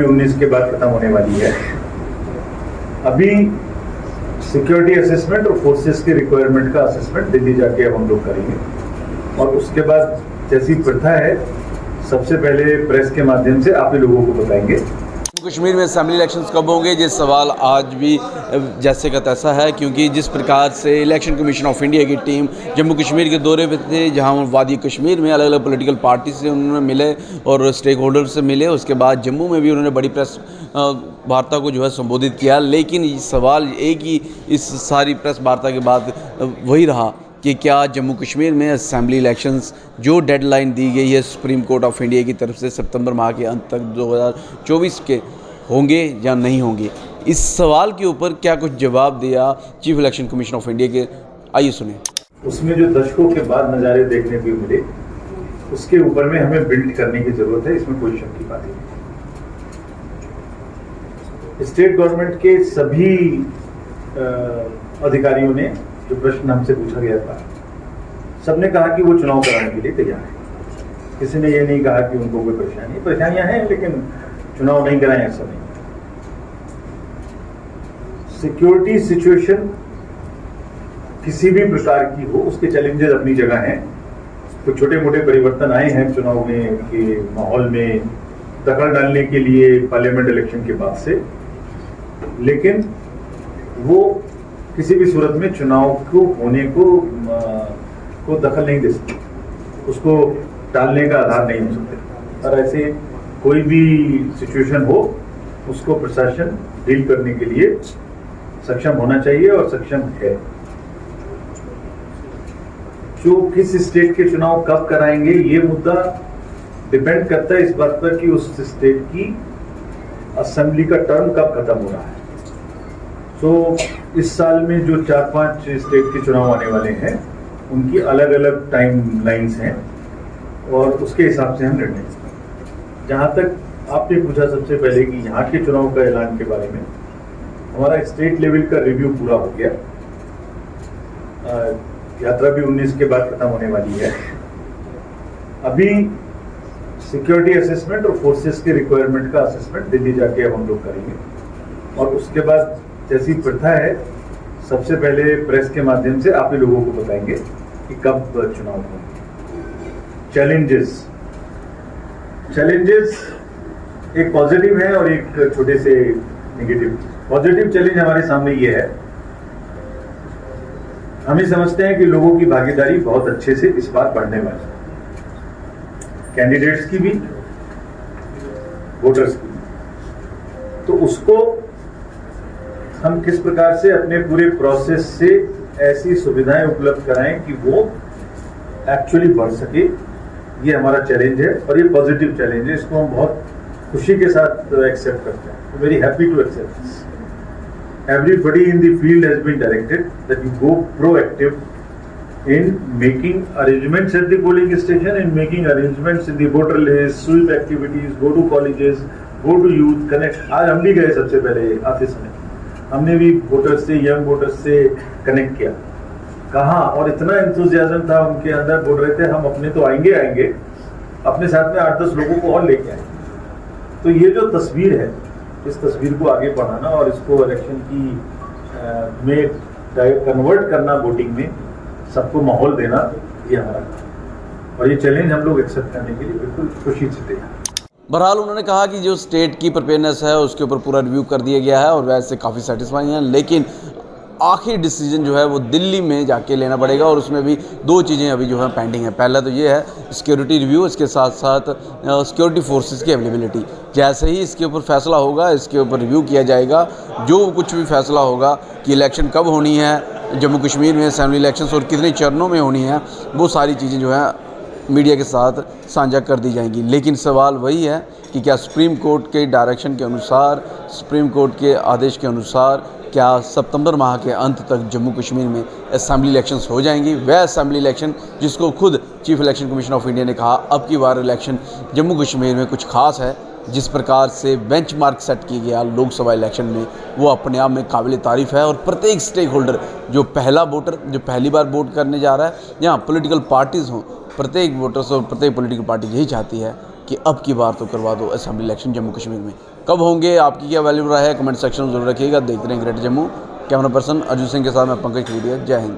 भी 19 के बाद खत्म होने वाली है। अभी सिक्योरिटी असेसमेंट और फोर्सेस के रिक्वायरमेंट का असेसमेंट दिल्ली जाके अब हम लोग करेंगे, और उसके बाद जैसी प्रथा है सबसे पहले प्रेस के माध्यम से आप ही लोगों को बताएंगे। कश्मीर में असेंबली इलेक्शंस कब होंगे, ये सवाल आज भी जैसे का तैसा है, क्योंकि जिस प्रकार से इलेक्शन कमीशन ऑफ इंडिया की टीम जम्मू कश्मीर के दौरे पे थे, जहां वादी कश्मीर में अलग अलग पॉलिटिकल पार्टी से उन्होंने मिले और स्टेक होल्डर से मिले, उसके बाद जम्मू में भी उन्होंने बड़ी प्रेस वार्ता को जो है संबोधित किया। लेकिन सवाल एक ही इस सारी प्रेस वार्ता के बाद वही रहा कि क्या जम्मू कश्मीर में असेंबली इलेक्शंस जो डेडलाइन दी गई है सुप्रीम कोर्ट ऑफ इंडिया की तरफ से सितंबर माह के अंत तक 2024 के होंगे या नहीं होंगे। इस सवाल के ऊपर क्या कुछ जवाब दिया chief election commission of India के, आइए सुनिए। उसमें जो दशकों के बाद नज़ारे देखने को मिले उसके ऊपर में हमें बिल्ड करने की जरूरत है, इसमें कोई शक की बात नहीं। स्टेट गवर्नमेंट के सभी अधिकारियों ने जो प्रश्न हमसे पूछा गया था, सबने कहा कि वो चुनाव कराने के लिए तैयार है। किसी ने ये नहीं कहा कि उनको कोई परेशानियां हैं लेकिन चुनाव नहीं कराएं, ऐसा नहीं। सिक्योरिटी सिचुएशन किसी भी प्रकार की हो, उसके चैलेंजेस अपनी जगह हैं। तो छोटे मोटे परिवर्तन आए हैं चुनाव में के माहौल में दखल डालने के लिए पार्लियामेंट इलेक्शन के बाद से, लेकिन वो किसी भी सूरत में चुनाव को होने को दखल नहीं दे सकते, उसको टालने का आधार नहीं हो सकते। और ऐसे कोई भी सिचुएशन हो उसको प्रशासन डील करने के लिए सक्षम होना चाहिए और सक्षम है। जो किस स्टेट के चुनाव कब कराएंगे ये मुद्दा डिपेंड करता है इस बात पर कि उस स्टेट की असेंबली का टर्म कब खत्म हो रहा है। तो इस साल में जो 4-5 स्टेट के चुनाव आने वाले हैं उनकी अलग अलग टाइम लाइन्स हैं और उसके हिसाब से हम निर्णय करेंगे। जहाँ तक आपने पूछा सबसे पहले कि यहाँ के चुनाव का ऐलान के बारे में, हमारा स्टेट लेवल का रिव्यू पूरा हो गया। यात्रा भी 19 के बाद खत्म होने वाली है। अभी सिक्योरिटी असेसमेंट और फोर्सेस के रिक्वायरमेंट का असेसमेंट दिल्ली जाके अब हम लोग करेंगे, और उसके बाद जैसी प्रथा है सबसे पहले प्रेस के माध्यम से आप ही लोगों को बताएंगे कि कब चुनाव होंगे। चैलेंजेस एक पॉजिटिव है और एक छोटे से नेगेटिव। पॉजिटिव चैलेंज हमारे सामने ये है, हम ही समझते हैं कि लोगों की भागीदारी बहुत अच्छे से इस बार बढ़ने वाली है, कैंडिडेट्स की भी, वोटर्स की भी। तो उसको हम किस प्रकार से अपने पूरे प्रोसेस से ऐसी सुविधाएं उपलब्ध कराएं कि वो एक्चुअली बढ़ सके, ये हमारा चैलेंज है और ये पॉजिटिव चैलेंज है। इसको हम बहुत खुशी के साथ एक्सेप्ट करते हैं। Very happy to accept this. Everybody in the field has been directed that you go proactive in making arrangements at the polling station, in making arrangements in the voter list, sweep activities, go to colleges, go to youth, connect. आज हम भी गए सबसे पहले आते समय, हमने भी वोटर्स से, यंग वोटर्स से कनेक्ट किया। कहाँ, और इतना एंथुसियाज्म था उनके अंदर, बोल रहे थे हम अपने तो आएंगे, अपने साथ में 8-10 लोगों को और लेके आएंगे। तो ये जो तस्वीर है, इस तस्वीर को आगे बढ़ाना और इसको इलेक्शन की में कन्वर्ट करना, वोटिंग में सबको माहौल देना, ये हमारा काम, और ये चैलेंज हम लोग एक्सेप्ट करने के लिए बिल्कुल खुशी से तैयार। बहरहाल उन्होंने कहा कि जो स्टेट की प्रिपेयरनेस है उसके ऊपर पूरा रिव्यू कर दिया गया है और वैसे काफ़ी सेटिस्फाइंग है, लेकिन आखिरी डिसीजन जो है वो दिल्ली में जाके लेना पड़ेगा और उसमें भी 2 चीज़ें अभी जो है पेंडिंग है। पहला तो ये है सिक्योरिटी रिव्यू, इसके साथ साथ सिक्योरिटी फोर्सेस की अवेलेबिलिटी। जैसे ही इसके ऊपर फैसला होगा, इसके ऊपर रिव्यू किया जाएगा, जो कुछ भी फैसला होगा कि इलेक्शन कब होनी है जम्मू कश्मीर में, असेंबली इलेक्शंस और कितने चरणों में होनी है, वो सारी चीज़ें जो है मीडिया के साथ साझा कर दी जाएंगी। लेकिन सवाल वही है कि क्या सुप्रीम कोर्ट के डायरेक्शन के अनुसार, सुप्रीम कोर्ट के आदेश के अनुसार क्या सितंबर माह के अंत तक जम्मू कश्मीर में असेंबली इलेक्शंस हो जाएंगी। वह असेंबली इलेक्शन जिसको खुद chief election commission of India ने कहा अब की बार इलेक्शन जम्मू कश्मीर में कुछ खास है। जिस प्रकार से बेंचमार्क सेट किया गया लोकसभा इलेक्शन में, वो अपने आप में काबिल तारीफ़ है। और प्रत्येक स्टेक होल्डर, जो पहला वोटर जो पहली बार वोट करने जा रहा है, यहाँ पॉलिटिकल पार्टीज़ हों, प्रत्येक वोटर्स और प्रत्येक पॉलिटिकल पार्टी यही चाहती है कि अब की बार तो करवा दो असेंबली इलेक्शन जम्मू कश्मीर में। कब होंगे, आपकी क्या वैल्यू राय है, कमेंट सेक्शन में जरूर रखिएगा। देखते रहें great Jammu. Camera person Arjun Singh के साथ मैं पंकज खजूरिया। जय हिंद।